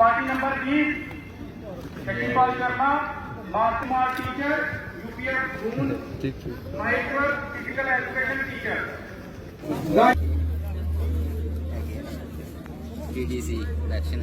Party number 20 Shashipal Sharma, मार्कुमार teacher, UPF June, micro physical education teacher. DDC election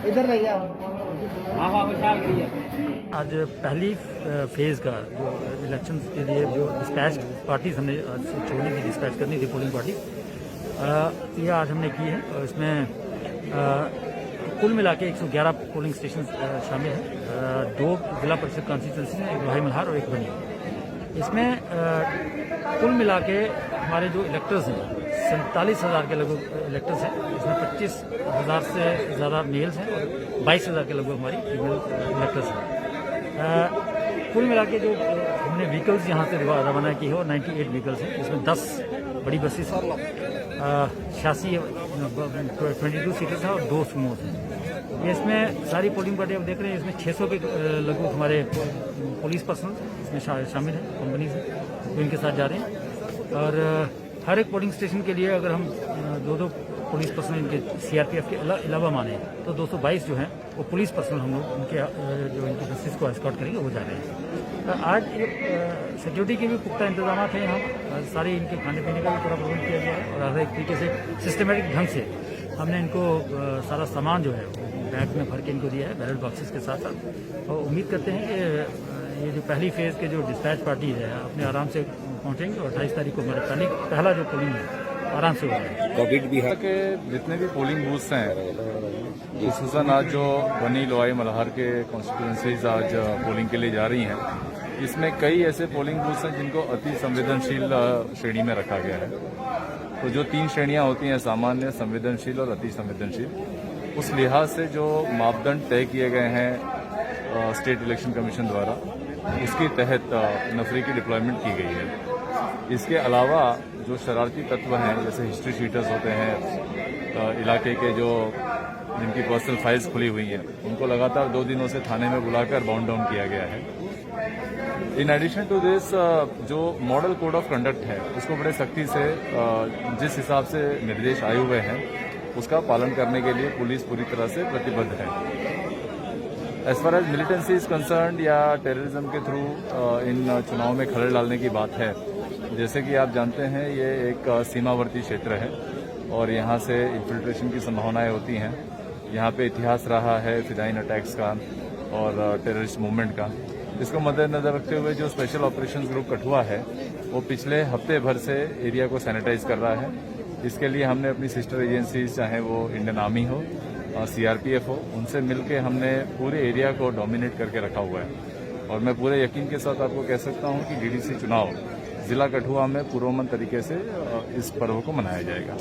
इधर रहिए। आज पहली फेज़ का जो इलेक्शन के लिए जो डिस्पैच पार्टीज हमने छोड़नी थी, डिस्पैच करनी थी पोलिंग पार्टी, ये आज हमने की है। और इसमें कुल मिला के 111 पोलिंग स्टेशन शामिल हैं। 2 जिला परिषद कॉन्स्टिट्यूंसी हैं, एक लोहाई मल्हार और एक बनी। इसमें कुल मिला के हमारे जो इलेक्टर्स हैं 47,000 के लगभग इलेक्टर्स हैं। इसमें 25,000 से ज़्यादा मेल्स हैं और 22,000 के लगभग हमारी फीमेल इलेक्टर्स हैं। कुल मिला के जो हमने व्हीकल्स यहाँ से रवाना की है वो 98 व्हीकल्स हैं, जिसमें 10 बड़ी बसेस हैं, 86 22 सीटर्स हैं और 2 सुमोस हैं। ये इसमें सारी पोलिंग पार्टी आप देख रहे हैं, इसमें 600 के लगभग हमारे पुलिस पर्सनल इसमें शामिल हैं, कंपनीज हैं जो इनके साथ जा रहे हैं। और हर एक पोलिंग स्टेशन के लिए अगर हम 2-2 पुलिस पर्सनल इनके सीआरपीएफ के अलावा माने तो 222 जो हैं वो पुलिस पर्सनल हम लोग उनके जो इनकी बसेस को एस्कॉर्ट करेंगे वो जा रहे हैं। आज सिक्योरिटी के भी पुख्ता इंतजाम हैं यहाँ, सारी इनके खाने पीने का भी पूरा प्रबंध किया गया है और हर एक तरीके से सिस्टमेटिक ढंग से हमने इनको सारा सामान जो है बैग में भर के इनको दिया है, बैलेट बॉक्सेस के साथ साथ। और उम्मीद करते हैं कि ये जो पहली फेज़ के जो डिस्पैच पार्टी है अपने आराम से पहुँचेंगे और 28 तारीख को मेरा पहला जो पोलिंग है आराम से हो जाएगा। कोविड बिहार के जितने भी पोलिंग बूथ्स हैं, खसूसन आज जो बनी लोहाई मल्हार के कॉन्स्टिट्यूंसीज आज पोलिंग के लिए जा रही हैं, इसमें कई ऐसे पोलिंग बूथ्स हैं जिनको अति संवेदनशील श्रेणी में रखा गया है। तो जो 3 श्रेणियां होती हैं, सामान्य, संवेदनशील और अति संवेदनशील, उस लिहाज से जो मापदंड तय किए गए हैं स्टेट इलेक्शन कमीशन द्वारा, उसके तहत नफरी की डिप्लॉयमेंट की गई है। इसके अलावा जो शरारती तत्व हैं, जैसे हिस्ट्री शीटर्स होते हैं, इलाके के जो जिनकी पर्सनल फाइल्स खुली हुई हैं, उनको लगातार 2 दिनों से थाने में बुलाकर बाउंड डाउन किया गया है। इन एडिशन टू दिस जो मॉडल कोड ऑफ कंडक्ट है, उसको बड़े सख्ती से जिस हिसाब से निर्देश आए हुए हैं उसका पालन करने के लिए पुलिस पूरी तरह से प्रतिबद्ध है। As far as militancy is concerned या टेररिज्म के थ्रू इन चुनाव में खलल डालने की बात है, जैसे कि आप जानते हैं ये एक सीमावर्ती क्षेत्र है और यहाँ से इन्फिल्ट्रेशन की संभावनाएं होती हैं। यहाँ पे इतिहास रहा है फिदाइन अटैक्स का और टेररिस्ट मूवमेंट का। इसको मद्देनजर रखते हुए जो स्पेशल ऑपरेशंस ग्रुप कठुआ है वो पिछले हफ्ते भर से एरिया को सैनिटाइज कर रहा है। इसके लिए हमने अपनी सिस्टर एजेंसीज, चाहे वो इंडियन आर्मी हो, सीआरपीएफ हो, उनसे मिलकर हमने पूरे एरिया को डोमिनेट करके रखा हुआ है। और मैं पूरे यकीन के साथ आपको कह सकता हूँ कि डीडीसी चुनाव जिला कठुआ में पुरअमन तरीके से इस पर्व को मनाया जाएगा।